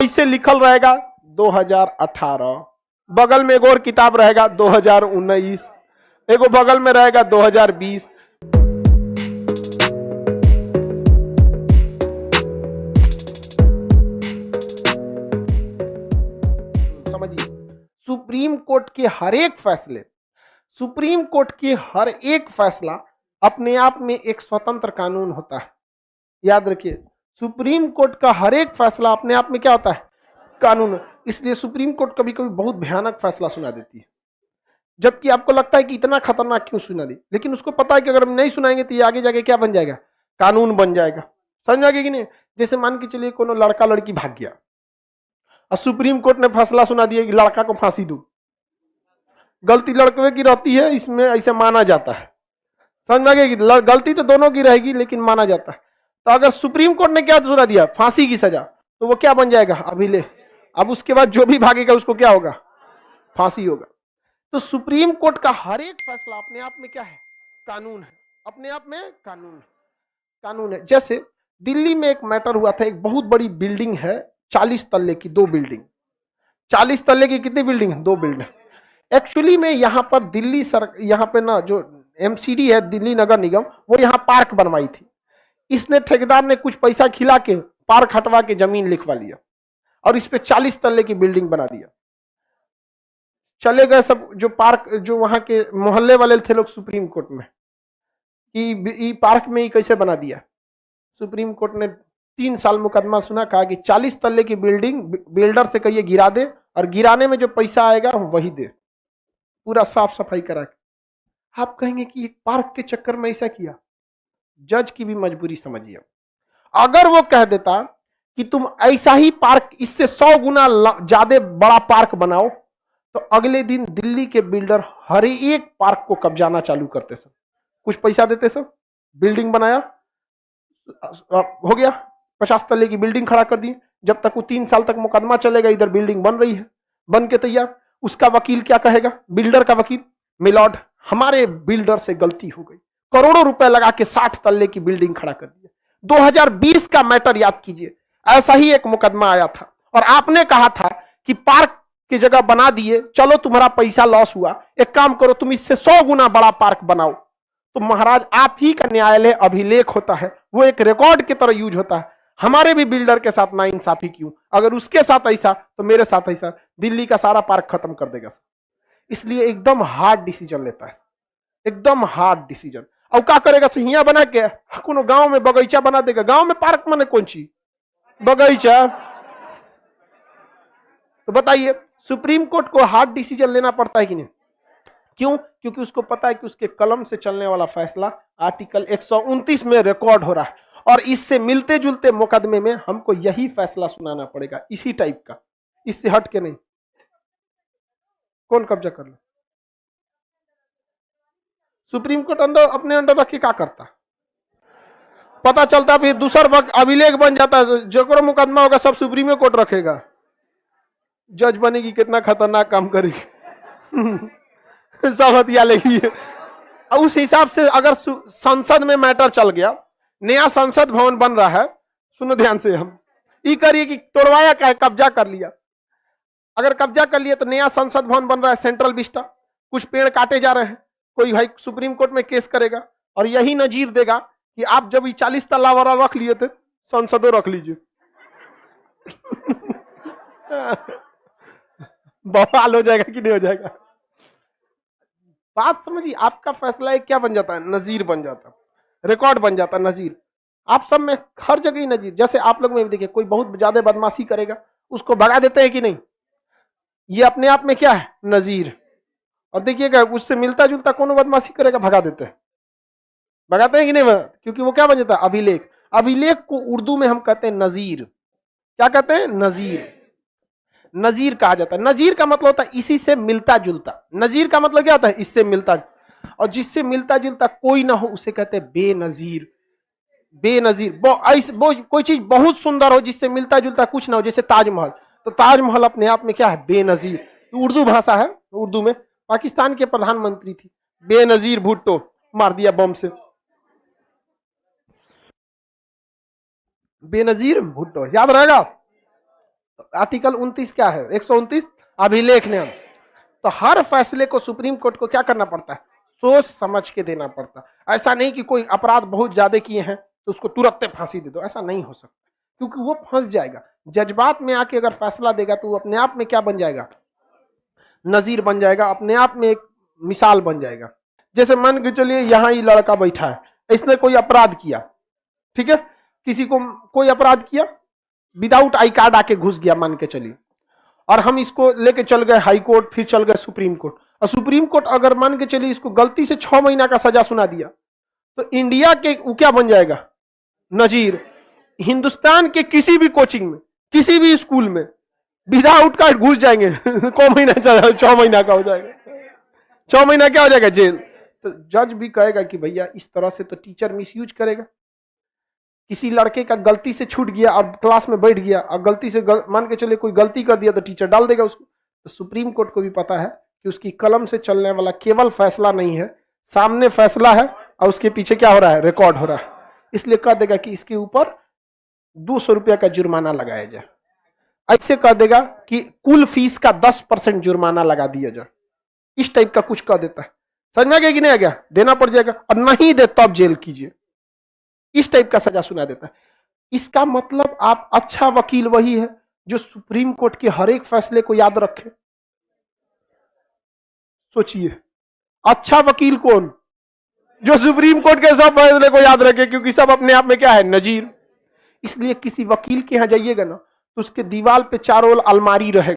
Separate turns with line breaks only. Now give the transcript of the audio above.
इसे लिखल रहेगा 2018, बगल में एक और किताब रहेगा 2019, एगो बगल में रहेगा 2020। समझिए, सुप्रीम कोर्ट के हर एक फैसले, सुप्रीम कोर्ट के हर एक फैसला अपने आप में एक स्वतंत्र कानून होता है। याद रखिए, सुप्रीम कोर्ट का हर एक फैसला अपने आप में क्या होता है? कानून। इसलिए सुप्रीम कोर्ट कभी कभी बहुत भयानक फैसला सुना देती है, जबकि आपको लगता है कि इतना खतरनाक क्यों सुना दी, लेकिन उसको पता है कि अगर हम नहीं सुनाएंगे तो ये आगे जाके क्या बन जाएगा? कानून बन जाएगा। समझ आगे कि नहीं? जैसे मान के चलिए कोनो लड़का लड़की भाग गया और सुप्रीम कोर्ट ने फैसला सुना दिया कि लड़का को फांसी दो, गलती लड़के की रहती है, इसमें ऐसे माना जाता है। समझ में कि गलती तो दोनों की रहेगी लेकिन माना जाता है। तो अगर सुप्रीम कोर्ट ने क्या सुना दिया? फांसी की सजा, तो वो क्या बन जाएगा? अभिलेख। अब उसके बाद जो भी भागेगा उसको क्या होगा? फांसी होगा। तो सुप्रीम कोर्ट का हर एक फैसला अपने आप में क्या है? कानून है। अपने आप में कानून है, कानून है। जैसे दिल्ली में एक मैटर हुआ था, एक बहुत बड़ी बिल्डिंग है 40 तल्ले की, 2 बिल्डिंग। 40 तल्ले की कितनी बिल्डिंग है? 2 बिल्डिंग। एक्चुअली में यहाँ पर दिल्ली यहाँ पे ना जो एमसीडी है, दिल्ली नगर निगम, वो यहाँ पार्क बनवाई थी। इसने ठेकेदार ने कुछ पैसा खिला के पार्क हटवा के जमीन लिखवा लिया और इस पे 40 तल्ले की बिल्डिंग बना दिया। चले गए सब जो पार्क, जो वहां के मोहल्ले वाले थे लोग सुप्रीम कोर्ट में कि पार्क में ही कैसे बना दिया। सुप्रीम कोर्ट ने 3 साल मुकदमा सुना, कहा कि 40 तल्ले की बिल्डिंग बिल्डर से कहिए गिरा दे और गिराने में जो पैसा आएगा वही दे, पूरा साफ सफाई करा के। आप कहेंगे कि पार्क के चक्कर में ऐसा किया। जज की भी मजबूरी समझिए। अगर वो कह देता कि तुम ऐसा ही पार्क, इससे 100 गुना ज्यादा बड़ा पार्क बनाओ, तो अगले दिन दिल्ली के बिल्डर हर एक पार्क को कब्जाना चालू करते सब, कुछ पैसा देते सब, बिल्डिंग बनाया, हो गया 50 तल्ले की बिल्डिंग खड़ा कर दी। जब तक वो 3 साल तक मुकदमा चलेगा, इधर बिल्डिंग बन रही है, बन के तैयार। उसका वकील क्या कहेगा? बिल्डर का वकील, मिलॉर्ड हमारे बिल्डर से गलती हो गई, करोड़ों रुपए लगा के 60 तल्ले की बिल्डिंग खड़ा कर दिया। 2020 का मैटर याद कीजिए, ऐसा ही एक मुकदमा आया था और आपने कहा था कि पार्क की जगह बना दिए, चलो तुम्हारा पैसा लॉस हुआ, एक काम करो तुम इससे 100 गुना बड़ा पार्क बनाओ। तो महाराज, आप ही का न्यायालय अभिलेख होता है, वो एक रिकॉर्ड की तरह यूज होता है। हमारे भी बिल्डर के साथ नाइंसाफी क्यों? अगर उसके साथ ऐसा तो मेरे साथ ऐसा, दिल्ली का सारा पार्क खत्म कर देगा। इसलिए एकदम हार्ड डिसीजन लेता है, एकदम हार्ड डिसीजन। अब क्या करेगा? हिया बना के कोनो गांव में बगीचा बना देगा। गांव में पार्क माने कौन चीज? बगीचा। तो बताइए, सुप्रीम कोर्ट को हार्ड डिसीजन लेना पड़ता है कि नहीं? क्यों? क्योंकि उसको पता है कि उसके कलम से चलने वाला फैसला आर्टिकल 129 में रिकॉर्ड हो रहा है और इससे मिलते जुलते मुकदमे में हमको यही फैसला सुनाना पड़ेगा, इसी टाइप का, इससे हट के नहीं। कौन कब्जा कर ले? सुप्रीम कोर्ट अंदर अपने अंडर रख के क्या करता? पता चलता फिर दूसर वक्त अभिलेख बन जाता है, जो मुकदमा होगा सब सुप्रीम कोर्ट रखेगा। जज बनेगी, कितना खतरनाक काम करेगी। सब हथिया लेगी। उस हिसाब से अगर संसद में मैटर चल गया, नया संसद भवन बन रहा है, सुनो ध्यान से, हम ये करिए कि तोड़वाया क्या है? कब्जा कर लिया। अगर कब्जा कर लिया तो नया संसद भवन बन रहा है सेंट्रल विस्टा, कुछ पेड़ काटे जा रहे हैं, कोई भाई सुप्रीम कोर्ट में केस करेगा और यही नजीर देगा कि आप जब ये 40 तल्ला वाला रख लिए थे, संसदों रख लीजिए। बवाल हो जाएगा कि नहीं हो जाएगा? बात समझिए, आपका फैसला क्या बन जाता है? नजीर बन जाता है, रिकॉर्ड बन जाता है, नजीर। आप सब में हर जगह ही नजीर। जैसे आप लोग में भी देखिए, कोई बहुत ज्यादा बदमाशी करेगा, उसको भगा देते हैं कि नहीं? ये अपने आप में क्या है? नजीर। और देखिएगा, उससे मिलता जुलता कौन बदमाशी करेगा, भगा देते हैं। भगाते हैं कि नहीं? क्योंकि वो क्या बन जाता है? अभिलेख। अभिलेख को उर्दू में हम कहते हैं नजीर। क्या कहते हैं? नजीर। नजीर कहा जाता है। नजीर का मतलब होता है इसी से मिलता जुलता। नजीर का मतलब क्या होता है? इससे मिलता, और जिससे मिलता जुलता कोई ना हो उसे कहते हैं बेनजीर। बेनजीर वो कोई चीज बहुत सुंदर हो जिससे मिलता जुलता कुछ ना हो, जैसे ताजमहल। तो ताजमहल अपने आप में क्या है? बेनजीर। उर्दू भाषा है, उर्दू में पाकिस्तान के प्रधानमंत्री थी बेनजीर भुट्टो, मार दिया बम से। बेनजीर भुट्टो, याद रहेगा। आर्टिकल 29 क्या है, 129 अभिलेख नियम। तो हर फैसले को सुप्रीम कोर्ट को क्या करना पड़ता है, सोच समझ के देना पड़ता है। ऐसा नहीं कि कोई अपराध बहुत ज्यादा किए हैं तो उसको तुरंत फांसी दे दो, ऐसा नहीं हो सकता, क्योंकि वो फंस जाएगा। जज्बात में आके अगर फैसला देगा तो वो अपने आप में क्या बन जाएगा, नजीर बन जाएगा, अपने आप में एक मिसाल बन जाएगा। जैसे मान के चलिए यहाँ ये लड़का बैठा है, इसने कोई अपराध किया, ठीक है, किसी को कोई अपराध किया, विदाउट आई कार्ड आके घुस गया मान के चलिए, और हम इसको लेके चल गए हाई कोर्ट, फिर चल गए सुप्रीम कोर्ट, और सुप्रीम कोर्ट अगर मान के चलिए इसको गलती से 6 महीना का सजा सुना दिया, तो इंडिया के वो क्या बन जाएगा, नजीर। हिंदुस्तान के किसी भी कोचिंग में, किसी भी स्कूल में विदाउट कार्ड घुस जाएंगे को महीना चला, 6 महीना का हो जाएगा, 6 महीना क्या हो जाएगा, जेल। तो जज भी कहेगा कि भैया इस तरह से तो टीचर मिसयूज करेगा। किसी लड़के का गलती से छूट गया और क्लास में बैठ गया और गलती से मान के चले कोई गलती कर दिया तो टीचर डाल देगा उसको। तो सुप्रीम कोर्ट को भी पता है कि उसकी कलम से चलने वाला केवल फैसला नहीं है, सामने फैसला है और उसके पीछे क्या हो रहा है, रिकॉर्ड हो रहा है। इसलिए कह देगा कि इसके ऊपर 200 रुपया का जुर्माना लगाया जाए, ऐसे कह देगा कि कुल फीस का 10% जुर्माना लगा दिया जाए, इस टाइप का कुछ कह देता है। समझ में आ गया कि नहीं आ गया, देना पड़ जाएगा, और नहीं दे तब जेल कीजिए, इस टाइप का सजा सुना देता है। इसका मतलब आप अच्छा वकील वही है जो सुप्रीम कोर्ट के हर एक फैसले को याद रखे। सोचिए, अच्छा वकील कौन, जो सुप्रीम कोर्ट के सब फैसले को याद रखे, क्योंकि सब अपने आप में क्या है, नजीर। इसलिए किसी वकील के यहां जाइएगा ना तो उसके दीवार पे चारों ओर अलमारी रहेगा।